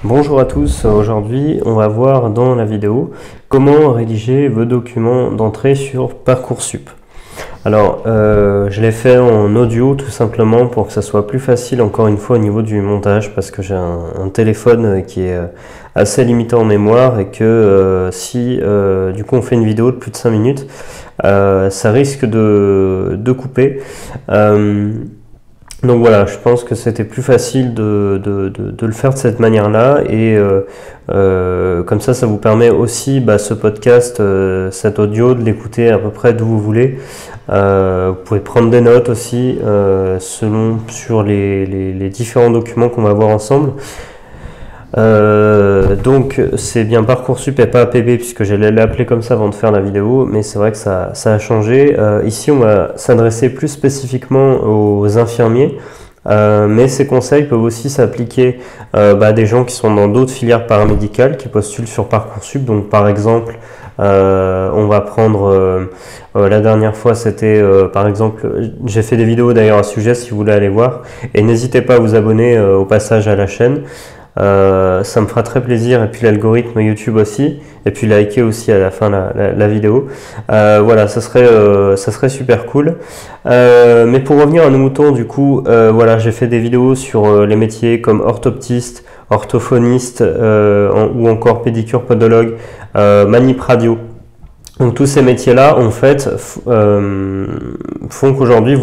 Bonjour à tous, aujourd'hui on va voir dans la vidéo comment rédiger vos documents d'entrée sur Parcoursup. Alors je l'ai fait en audio tout simplement pour que ça soit plus facile encore une fois au niveau du montage parce que j'ai un téléphone qui est assez limité en mémoire et que si du coup on fait une vidéo de plus de 5 minutes ça risque de couper. Donc voilà, je pense que c'était plus facile de le faire de cette manière-là et comme ça vous permet aussi ce podcast, cet audio, de l'écouter à peu près d'où vous voulez. Vous pouvez prendre des notes aussi sur les différents documents qu'on va voir ensemble. Donc c'est bien Parcoursup et pas APB puisque j'allais l'appeler comme ça avant de faire la vidéo, mais c'est vrai que ça a changé. Ici on va s'adresser plus spécifiquement aux infirmiers, mais ces conseils peuvent aussi s'appliquer à des gens qui sont dans d'autres filières paramédicales qui postulent sur Parcoursup. Donc par exemple on va prendre la dernière fois c'était par exemple, j'ai fait des vidéos d'ailleurs à ce sujet si vous voulez aller voir, et n'hésitez pas à vous abonner au passage à la chaîne. Ça me fera très plaisir, et puis l'algorithme YouTube aussi, et puis liker aussi à la fin la vidéo. Voilà, ça serait super cool. Mais pour revenir à nos moutons, du coup, voilà, j'ai fait des vidéos sur les métiers comme orthoptiste, orthophoniste ou encore pédicure, podologue, manip radio. Donc tous ces métiers-là, en fait, font qu'aujourd'hui,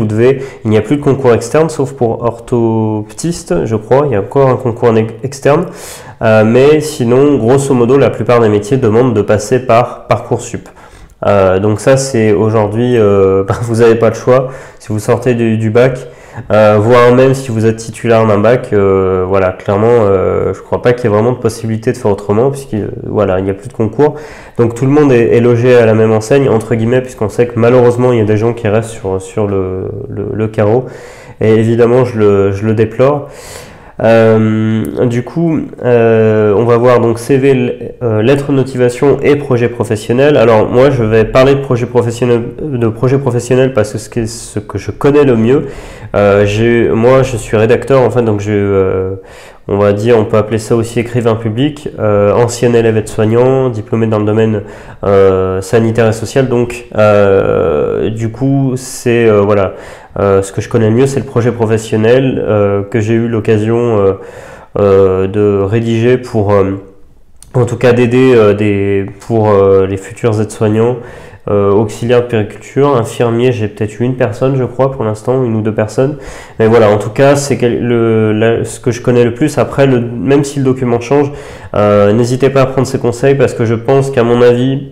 il n'y a plus de concours externe, sauf pour orthoptiste, je crois, il y a encore un concours externe. Mais sinon, grosso modo, la plupart des métiers demandent de passer par Parcoursup. Donc ça, c'est aujourd'hui, vous n'avez pas le choix. Si vous sortez du bac, voire même si vous êtes titulaire d'un bac, voilà, clairement, je crois pas qu'il y ait vraiment de possibilité de faire autrement, puisque voilà, il n'y a plus de concours. Donc tout le monde est logé à la même enseigne, entre guillemets, puisqu'on sait que malheureusement il y a des gens qui restent sur le carreau, et évidemment je le déplore. Du coup, on va voir donc CV, lettre de motivation et projet professionnel. Alors moi, je vais parler de projet professionnel parce que c'est ce que je connais le mieux. Moi, je suis rédacteur en fait, donc on va dire, on peut appeler ça aussi écrivain public, ancien élève aide-soignant, diplômé dans le domaine sanitaire et social. Donc, du coup, c'est voilà. Ce que je connais le mieux, c'est le projet professionnel que j'ai eu l'occasion de rédiger pour, en tout cas d'aider pour les futurs aides-soignants, auxiliaires de puériculture, infirmiers, j'ai peut-être eu une personne, je crois, pour l'instant, une ou deux personnes. Mais voilà, en tout cas, c'est ce que je connais le plus. Après, même si le document change, n'hésitez pas à prendre ces conseils parce que je pense qu'à mon avis,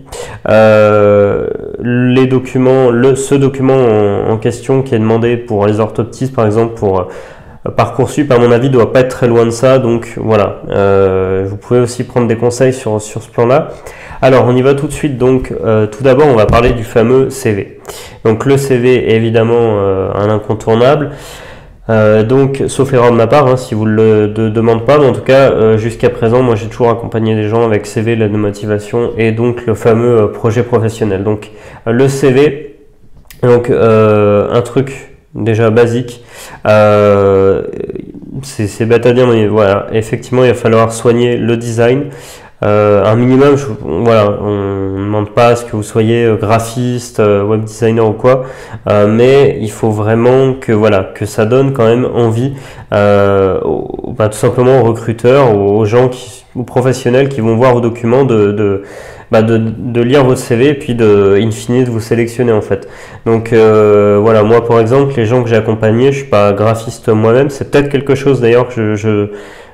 les documents, ce document en question qui est demandé pour les orthoptistes, par exemple, pour Parcoursup, à mon avis, doit pas être très loin de ça. Donc voilà, vous pouvez aussi prendre des conseils sur ce plan-là. Alors, on y va tout de suite. Donc, tout d'abord, on va parler du fameux CV. Donc, le CV est évidemment un incontournable. Donc, sauf erreur de ma part, si vous ne le demandez pas, mais en tout cas, jusqu'à présent, moi j'ai toujours accompagné des gens avec CV, lettre de motivation et donc le fameux projet professionnel. Donc, le CV, donc un truc déjà basique, c'est bête à dire, mais voilà, effectivement, il va falloir soigner le design. Un minimum, voilà, on ne demande pas à ce que vous soyez graphiste, web designer ou quoi, mais il faut vraiment que ça donne quand même envie, tout simplement aux recruteurs, aux gens aux professionnels qui vont voir vos documents de lire votre CV et puis in fine de vous sélectionner en fait. Donc voilà, moi par exemple, les gens que j'ai accompagnés, je suis pas graphiste moi-même, c'est peut-être quelque chose d'ailleurs que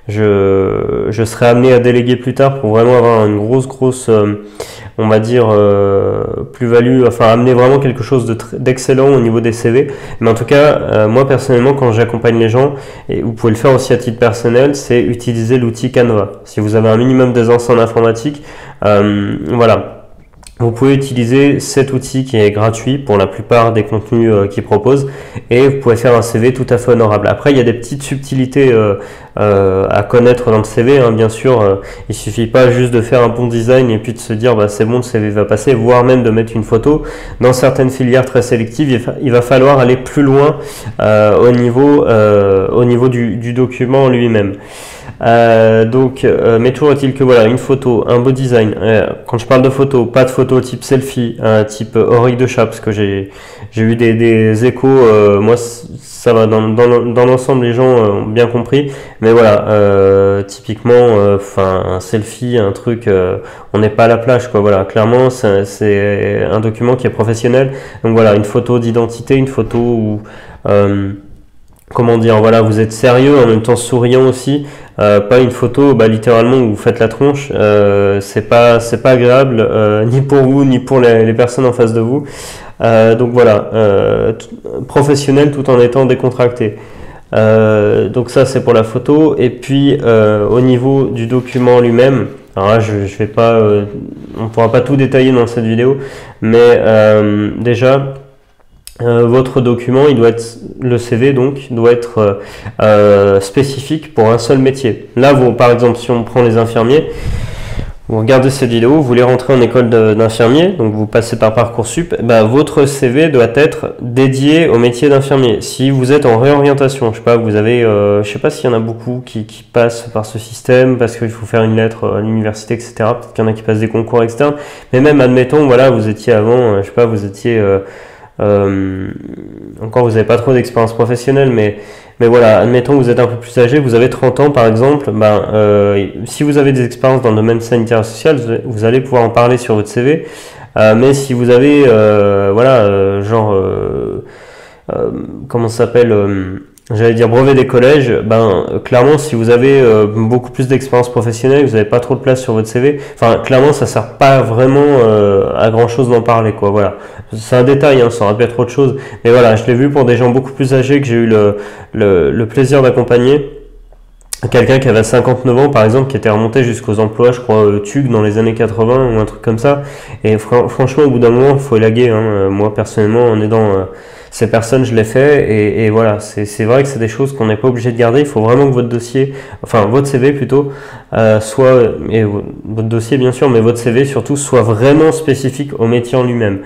je serai amené à déléguer plus tard pour vraiment avoir une grosse on va dire plus-value, enfin amener vraiment quelque chose d'excellent au niveau des CV. Mais en tout cas, moi personnellement, quand j'accompagne les gens, et vous pouvez le faire aussi à titre personnel, c'est utiliser l'outil Canva. Si vous avez un minimum d'aisance en informatique, voilà. Vous pouvez utiliser cet outil qui est gratuit pour la plupart des contenus qu'il propose et vous pouvez faire un CV tout à fait honorable. Après, il y a des petites subtilités à connaître dans le CV, bien sûr. Il suffit pas juste de faire un bon design et puis de se dire c'est bon, le CV va passer, voire même de mettre une photo. Dans certaines filières très sélectives, il va falloir aller plus loin au niveau du document lui-même. Mais toujours est-il que voilà, une photo, un beau design. Quand je parle de photo, pas de photo type selfie, type oreille de chat, parce que j'ai eu des échos. Moi, ça va dans l'ensemble, les gens ont bien compris. Mais voilà, typiquement, un selfie, un truc, on n'est pas à la plage, quoi. Voilà, clairement, c'est un document qui est professionnel. Donc voilà, une photo d'identité, une photo où comment dire, voilà, vous êtes sérieux en même temps souriant aussi, pas une photo, littéralement où vous faites la tronche, c'est pas agréable, ni pour vous ni pour les personnes en face de vous. Donc voilà, professionnel tout en étant décontracté. Donc ça c'est pour la photo. Et puis au niveau du document lui-même, alors là je vais pas, on pourra pas tout détailler dans cette vidéo, mais déjà. Votre document, le CV donc, doit être spécifique pour un seul métier. Là, par exemple, si on prend les infirmiers, vous regardez cette vidéo, vous voulez rentrer en école d'infirmier, donc vous passez par Parcoursup, votre CV doit être dédié au métier d'infirmier. Si vous êtes en réorientation, je sais pas, vous avez, je sais pas s'il y en a beaucoup qui passent par ce système parce qu'il faut faire une lettre à l'université, etc. Peut-être qu'il y en a qui passent des concours externes, mais même admettons, voilà, vous étiez avant, je sais pas, vous étiez encore vous n'avez pas trop d'expérience professionnelle, mais voilà, admettons que vous êtes un peu plus âgé, vous avez 30 ans par exemple, si vous avez des expériences dans le domaine sanitaire et social, vous allez pouvoir en parler sur votre CV, mais si vous avez comment ça s'appelle, j'allais dire brevet des collèges, clairement si vous avez beaucoup plus d'expérience professionnelle, vous n'avez pas trop de place sur votre CV, clairement ça sert pas vraiment à grand chose d'en parler, quoi. Voilà, c'est un détail, hein, ça aurait pu être autre chose, mais voilà, je l'ai vu pour des gens beaucoup plus âgés que j'ai eu le plaisir d'accompagner. Quelqu'un qui avait 59 ans par exemple, qui était remonté jusqu'aux emplois, je crois, TUG dans les années 80 ou un truc comme ça, et franchement au bout d'un moment il faut élaguer, hein. Moi personnellement en aidant ces personnes, je l'ai fait, et voilà, c'est vrai que c'est des choses qu'on n'est pas obligé de garder. Il faut vraiment que votre dossier, votre CV plutôt, et votre dossier bien sûr, mais votre CV surtout, soit vraiment spécifique au métier en lui-même.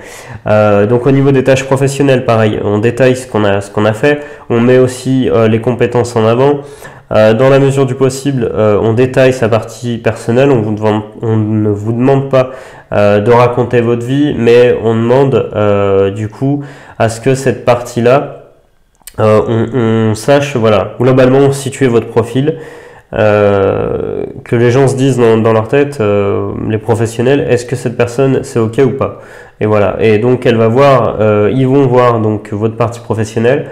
Donc au niveau des tâches professionnelles, pareil, on détaille ce qu'on a fait, on met aussi les compétences en avant. Dans la mesure du possible, on détaille sa partie personnelle, on ne vous demande pas de raconter votre vie, mais on demande du coup à ce que cette partie-là, on sache, voilà, globalement situer votre profil, que les gens se disent dans leur tête, les professionnels, est-ce que cette personne c'est ok ou pas? Et voilà, et donc ils vont voir donc votre partie professionnelle,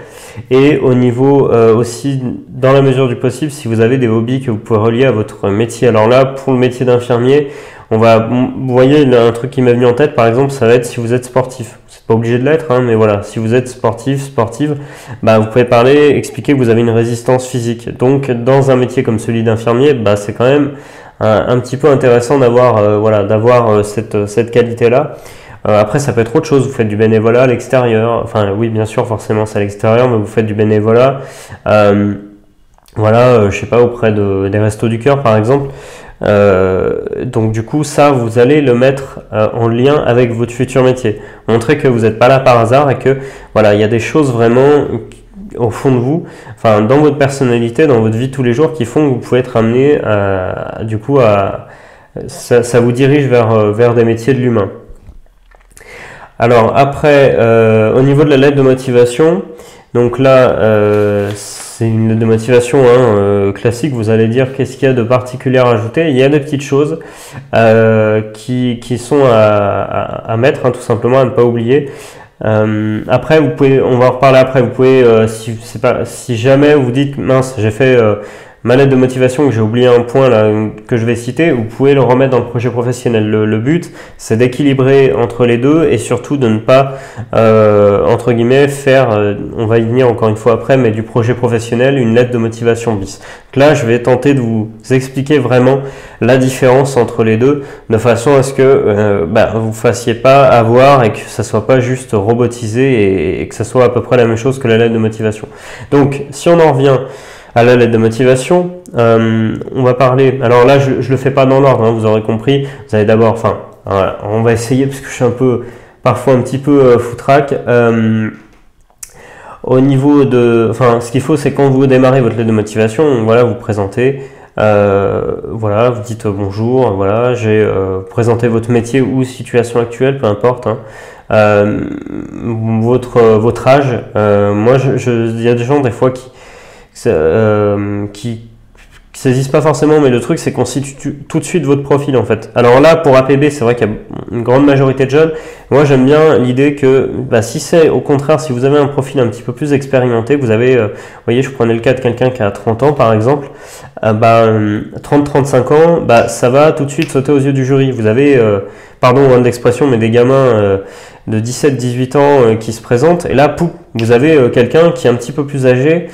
et au niveau aussi, dans la mesure du possible, si vous avez des hobbies que vous pouvez relier à votre métier. Alors là, pour le métier d'infirmier, vous voyez, un truc qui m'est venu en tête, par exemple, ça va être si vous êtes sportif. C'est pas obligé de l'être, hein, mais voilà, si vous êtes sportive, vous pouvez expliquer que vous avez une résistance physique. Donc, dans un métier comme celui d'infirmier, c'est quand même un petit peu intéressant d'avoir cette qualité-là. Après, ça peut être autre chose. Vous faites du bénévolat à l'extérieur. Enfin, oui, bien sûr, forcément, c'est à l'extérieur, mais vous faites du bénévolat. Je sais pas, auprès des Restos du Cœur, par exemple. Donc du coup ça vous allez le mettre en lien avec votre futur métier, montrer que vous n'êtes pas là par hasard, et que voilà, il y a des choses vraiment au fond de vous, dans votre personnalité, dans votre vie de tous les jours, qui font que vous pouvez être amené ça vous dirige vers des métiers de l'humain. Alors après, au niveau de la lettre de motivation, donc là c'est une lettre de motivation classique. Vous allez dire qu'est-ce qu'il y a de particulier à ajouter. Il y a des petites choses qui sont à mettre, hein, tout simplement, à ne pas oublier. Après, on va en reparler après. Vous pouvez, si jamais vous dites mince, j'ai fait ma lettre de motivation, que j'ai oublié un point là que je vais citer, vous pouvez le remettre dans le projet professionnel. Le but, c'est d'équilibrer entre les deux, et surtout de ne pas entre guillemets faire, on va y venir encore une fois après, mais du projet professionnel une lettre de motivation bis. Donc là, je vais tenter de vous expliquer vraiment la différence entre les deux, de façon à ce que vous fassiez pas avoir, et que ça soit pas juste robotisé, et que ça soit à peu près la même chose que la lettre de motivation. Donc si on en revient à la lettre de motivation, on va parler, alors là je le fais pas dans l'ordre, hein, vous aurez compris. Vous allez d'abord, on va essayer, parce que je suis parfois un petit peu foutraque. Au niveau de, ce qu'il faut, c'est quand vous démarrez votre lettre de motivation, voilà, vous présentez, Voilà, vous dites bonjour, voilà, j'ai présenté votre métier ou situation actuelle, peu importe, hein. Votre âge. Moi, il y a des gens des fois qui saisissent pas forcément, mais le truc c'est qu'on situe tout de suite votre profil en fait. Alors là, pour APB, c'est vrai qu'il y a une grande majorité de jeunes. Moi, j'aime bien l'idée que si c'est au contraire, si vous avez un profil un petit peu plus expérimenté, vous avez, vous voyez, je prenais le cas de quelqu'un qui a 30 ans par exemple, 30-35 ans, ça va tout de suite sauter aux yeux du jury. Vous avez, pardon hein, d'expression, mais des gamins de 17-18 ans qui se présentent, et là, pouf, vous avez quelqu'un qui est un petit peu plus âgé.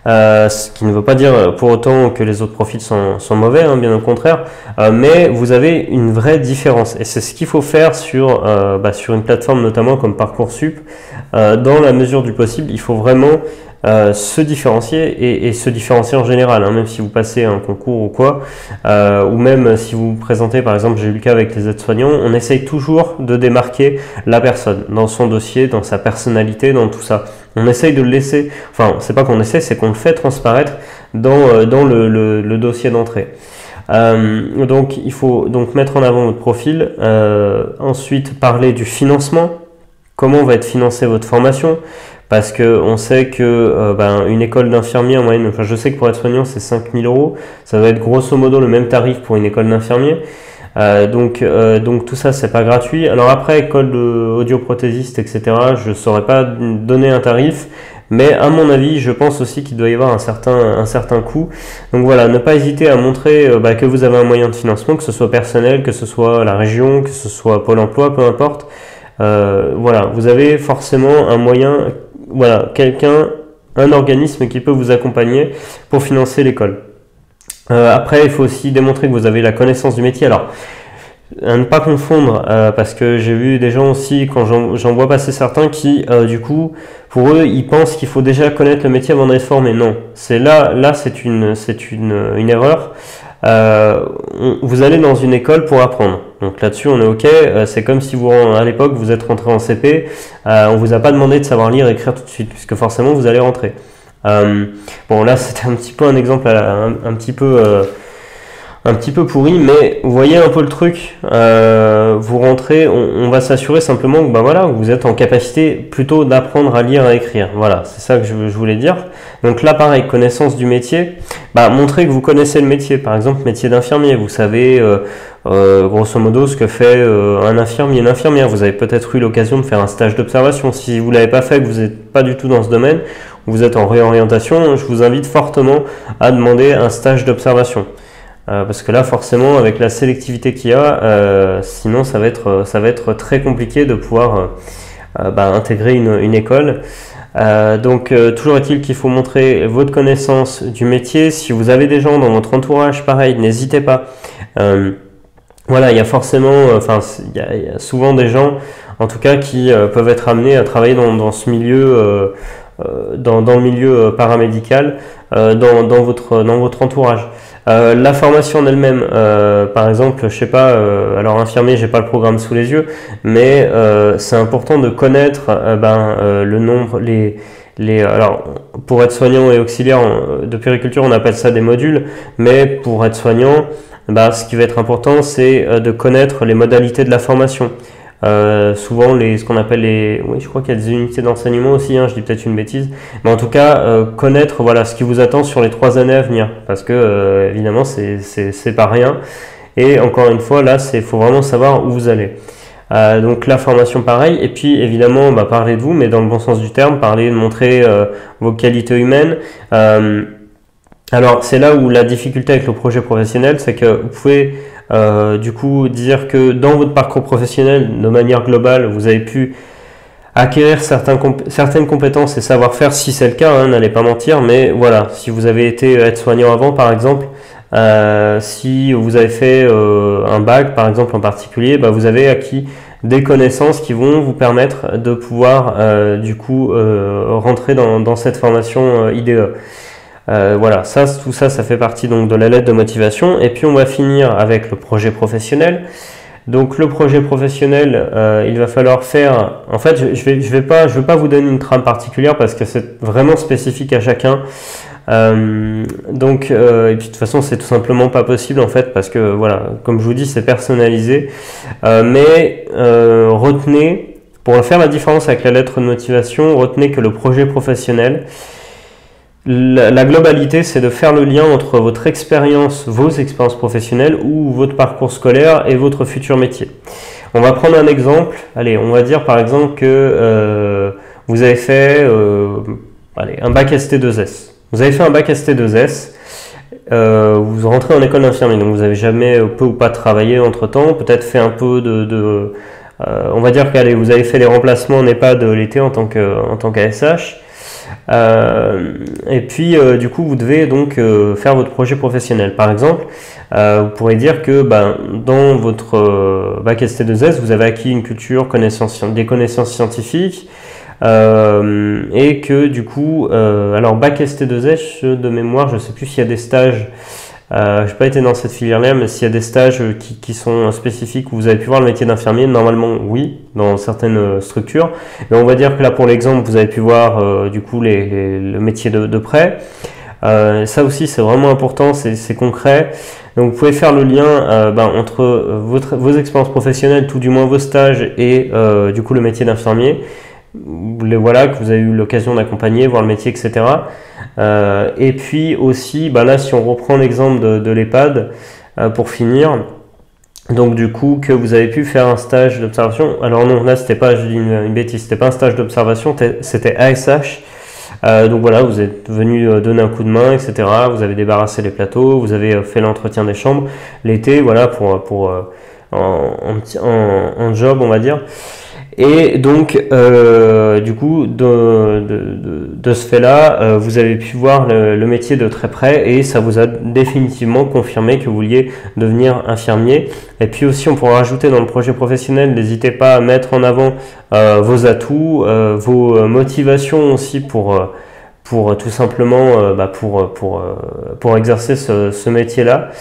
Ce qui ne veut pas dire pour autant que les autres profils sont mauvais, hein, bien au contraire, mais vous avez une vraie différence et c'est ce qu'il faut faire sur une plateforme notamment comme Parcoursup. Dans la mesure du possible, il faut vraiment se différencier et se différencier en général, hein, même si vous passez un concours ou quoi, ou même si vous vous présentez, par exemple, j'ai eu le cas avec les aides-soignants, on essaye toujours de démarquer la personne dans son dossier, dans sa personnalité, dans tout ça. On essaye de le laisser, enfin, c'est pas qu'on essaie, c'est qu'on le fait transparaître dans le dossier d'entrée. Donc, il faut donc mettre en avant votre profil, ensuite parler du financement, comment va être financée votre formation. Parce qu'on sait que une école d'infirmier en moyenne, enfin je sais que pour être soignant c'est 5 000 €, ça va être grosso modo le même tarif pour une école d'infirmier. Donc tout ça c'est pas gratuit. Alors après école d'audioprothésiste etc, je saurais pas donner un tarif, mais à mon avis je pense aussi qu'il doit y avoir un certain coût. Donc voilà, ne pas hésiter à montrer que vous avez un moyen de financement, que ce soit personnel, que ce soit la région, que ce soit Pôle emploi, peu importe. Voilà, vous avez forcément un moyen, voilà, un organisme qui peut vous accompagner pour financer l'école. Après, il faut aussi démontrer que vous avez la connaissance du métier. Alors, à ne pas confondre, parce que j'ai vu des gens aussi, quand j'en vois passer certains, qui, du coup, pour eux, ils pensent qu'il faut déjà connaître le métier avant d'être formé. Non, c'est là, c'est une erreur. Vous allez dans une école pour apprendre. Donc là-dessus, on est OK. C'est comme si à l'époque, vous êtes rentré en CP, on vous a pas demandé de savoir lire et écrire tout de suite, puisque forcément, vous allez rentrer. Bon, là, c'était un petit peu un exemple un petit peu pourri, mais vous voyez un peu le truc. Vous rentrez, on va s'assurer simplement que voilà, vous êtes en capacité plutôt d'apprendre à lire et à écrire. Voilà, c'est ça que je voulais dire. Donc là, pareil, connaissance du métier. Montrez que vous connaissez le métier. Par exemple, métier d'infirmier. Vous savez, grosso modo, ce que fait un infirmier, une infirmière. Vous avez peut-être eu l'occasion de faire un stage d'observation. Si vous l'avez pas fait, que vous n'êtes pas du tout dans ce domaine, vous êtes en réorientation, je vous invite fortement à demander un stage d'observation. Parce que là, forcément, avec la sélectivité qu'il y a, sinon ça va être très compliqué de pouvoir intégrer une école. Donc toujours est-il qu'il faut montrer votre connaissance du métier. Si vous avez des gens dans votre entourage, pareil, n'hésitez pas. Voilà, il y a forcément, il y a souvent des gens, en tout cas, qui peuvent être amenés à travailler dans ce milieu, dans le milieu paramédical, dans votre entourage. La formation en elle-même, par exemple, je sais pas, alors infirmier, j'ai pas le programme sous les yeux, mais c'est important de connaître le nombre, alors pour être soignant et auxiliaire de puériculture, on appelle ça des modules, mais pour être soignant, ce qui va être important, c'est de connaître les modalités de la formation. Souvent ce qu'on appelle oui, je crois qu'il y a des unités d'enseignement aussi, hein, je dis peut-être une bêtise, mais en tout cas connaître ce qui vous attend sur les 3 années à venir, parce que évidemment c'est pas rien, et encore une fois là faut vraiment savoir où vous allez. Donc la formation pareil, et puis évidemment parler de vous, mais dans le bon sens du terme, montrer vos qualités humaines. Alors c'est là où la difficulté avec le projet professionnel, c'est que vous pouvez du coup dire que dans votre parcours professionnel, de manière globale, vous avez pu acquérir certaines compétences et savoir-faire, si c'est le cas, hein, n'allez pas mentir, mais voilà, si vous avez été aide-soignant avant par exemple, si vous avez fait un bac par exemple en particulier, vous avez acquis des connaissances qui vont vous permettre de pouvoir du coup rentrer dans cette formation IDE. Voilà, tout ça fait partie donc de la lettre de motivation. Et puis on va finir avec le projet professionnel. Donc le projet professionnel, il va falloir faire. En fait, je vais pas vous donner une trame particulière parce que c'est vraiment spécifique à chacun. Et puis de toute façon, c'est tout simplement pas possible en fait, parce que voilà, comme je vous dis, c'est personnalisé. Mais retenez, pour faire la différence avec la lettre de motivation, retenez que le projet professionnel, la globalité, c'est de faire le lien entre votre expérience, vos expériences professionnelles ou votre parcours scolaire et votre futur métier. On va prendre un exemple. Allez, on va dire par exemple que vous avez fait un bac ST2S. Vous avez fait un bac ST2S, vous rentrez en école d'infirmier, donc vous n'avez jamais peu ou pas travaillé entre-temps, peut-être fait un peu on va dire qu'allez, vous avez fait les remplacements en EHPAD l'été en tant qu'ASH. Et puis du coup vous devez donc faire votre projet professionnel. Par exemple, vous pourrez dire que dans votre bac ST2S, vous avez acquis une culture, des connaissances scientifiques, et que du coup, alors bac ST2S, de mémoire, je ne sais plus s'il y a des stages, je n'ai pas été dans cette filière-là, mais s'il y a des stages qui sont spécifiques où vous avez pu voir le métier d'infirmier, normalement oui, dans certaines structures. Mais on va dire que là, pour l'exemple, vous avez pu voir du coup le métier de près. Ça aussi, c'est vraiment important, c'est concret. Donc vous pouvez faire le lien entre vos expériences professionnelles, tout du moins vos stages, et du coup le métier d'infirmier. Voilà, que vous avez eu l'occasion d'accompagner, voir le métier, etc. Et puis aussi, là, si on reprend l'exemple de l'EHPAD, pour finir, donc du coup, que vous avez pu faire un stage d'observation. Alors non, là, c'était pas, je dis une bêtise, c'était pas un stage d'observation, c'était ASH. Donc voilà, vous êtes venu donner un coup de main, etc. Vous avez débarrassé les plateaux, vous avez fait l'entretien des chambres l'été, voilà, en job, on va dire. Et donc, du coup, de ce fait-là, vous avez pu voir le métier de très près et ça vous a définitivement confirmé que vous vouliez devenir infirmier. Et puis aussi, on pourra rajouter dans le projet professionnel, n'hésitez pas à mettre en avant vos atouts, vos motivations aussi pour tout simplement pour exercer ce métier-là.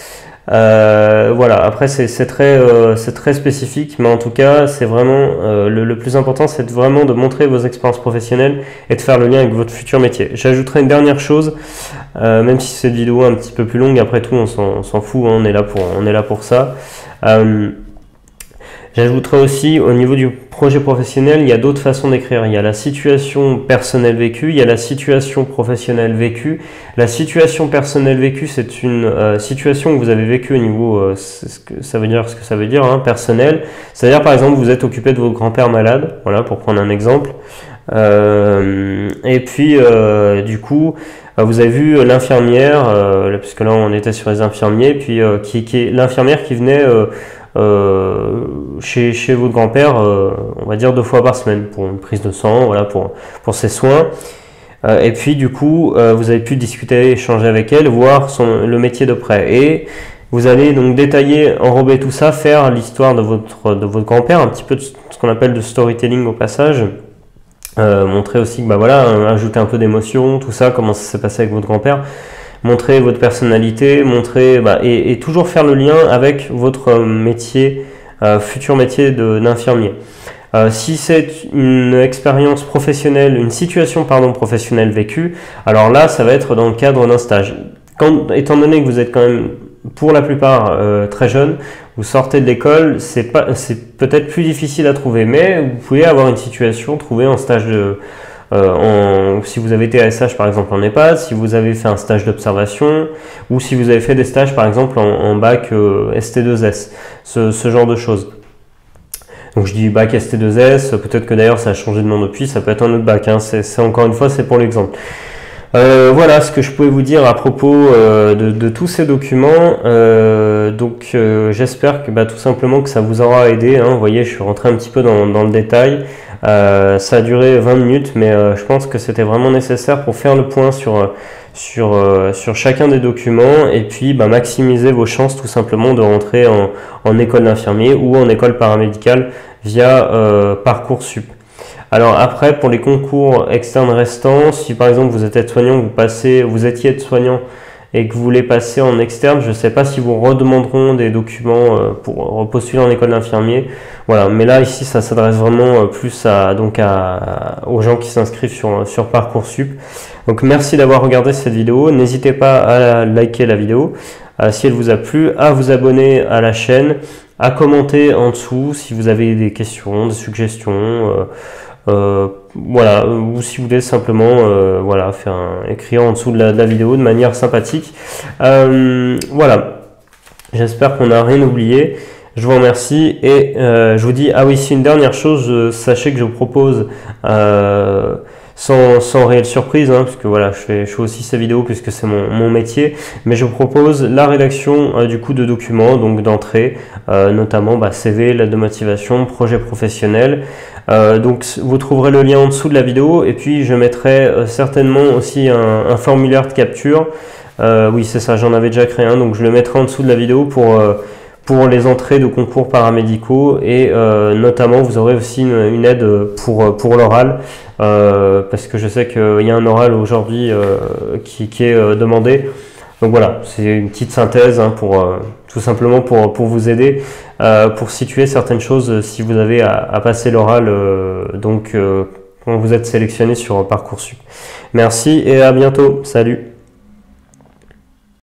Voilà, après c'est très spécifique, mais en tout cas c'est vraiment le plus important, c'est vraiment de montrer vos expériences professionnelles et de faire le lien avec votre futur métier. J'ajouterai une dernière chose, même si cette vidéo est un petit peu plus longue, après tout on s'en fout, hein, on est là pour ça. J'ajouterai aussi, au niveau du projet professionnel, il y a d'autres façons d'écrire. Il y a la situation personnelle vécue, il y a la situation professionnelle vécue. La situation personnelle vécue, c'est une situation que vous avez vécue au niveau, ce que ça veut dire, hein, personnel. C'est-à-dire, par exemple, vous êtes occupé de votre grand-père malade, voilà, pour prendre un exemple. Et puis, du coup, vous avez vu l'infirmière, puisque là on était sur les infirmiers, puis qui est l'infirmière qui venait chez votre grand-père, on va dire 2 fois par semaine pour une prise de sang, voilà, pour ses soins. Et puis du coup, vous avez pu discuter, échanger avec elle, voir le métier de près. Et vous allez donc détailler, enrober tout ça, faire l'histoire de votre grand-père, un petit peu de ce qu'on appelle de storytelling au passage. Montrer aussi que ajouter un peu d'émotion, tout ça, comment ça s'est passé avec votre grand-père. Montrer votre personnalité, et toujours faire le lien avec votre métier, futur métier d'infirmier. Si c'est une expérience professionnelle, une situation professionnelle vécue, alors là ça va être dans le cadre d'un stage. Étant donné que vous êtes quand même pour la plupart très jeune, vous sortez de l'école, c'est peut-être plus difficile à trouver, mais vous pouvez avoir une situation trouvée en stage si vous avez été ASH par exemple en EHPAD, si vous avez fait un stage d'observation ou si vous avez fait des stages par exemple en bac ST2S, ce genre de choses. Donc je dis bac ST2S, peut-être que d'ailleurs ça a changé de nom depuis, ça peut être un autre bac, hein, c'est encore une fois c'est pour l'exemple. Voilà ce que je pouvais vous dire à propos de tous ces documents. J'espère que tout simplement que ça vous aura aidé, hein. Vous voyez, je suis rentré un petit peu dans le détail. Ça a duré 20 minutes, mais je pense que c'était vraiment nécessaire pour faire le point sur chacun des documents et puis maximiser vos chances tout simplement de rentrer en école d'infirmier ou en école paramédicale via Parcoursup. Alors après, pour les concours externes restants, si par exemple vous êtes aide-soignant, vous étiez aide-soignant et que vous voulez passer en externe, je ne sais pas si vous redemanderont des documents pour repostuler en école d'infirmier. Voilà, mais là ici ça s'adresse vraiment plus aux gens qui s'inscrivent sur Parcoursup. Donc merci d'avoir regardé cette vidéo, n'hésitez pas à liker la vidéo si elle vous a plu, à vous abonner à la chaîne, à commenter en dessous si vous avez des questions, des suggestions, voilà, ou si vous voulez simplement écrire en dessous de la vidéo de manière sympathique. Voilà, j'espère qu'on n'a rien oublié. Je vous remercie et je vous dis, ah oui, c'est une dernière chose, sachez que je vous propose sans réelle surprise, hein, parce que voilà, je fais aussi ces vidéos puisque c'est mon métier, mais je vous propose la rédaction du coup de documents, donc d'entrée, notamment CV, lettre de motivation, projet professionnel. Donc vous trouverez le lien en dessous de la vidéo et puis je mettrai certainement aussi un formulaire de capture. Oui, c'est ça, j'en avais déjà créé un, donc je le mettrai en dessous de la vidéo pour les entrées de concours paramédicaux et notamment vous aurez aussi une aide pour l'oral parce que je sais qu'il y a un oral aujourd'hui qui est demandé. Donc voilà, c'est une petite synthèse hein, tout simplement pour vous aider, pour situer certaines choses si vous avez à passer l'oral quand vous êtes sélectionné sur Parcoursup. Merci et à bientôt, salut.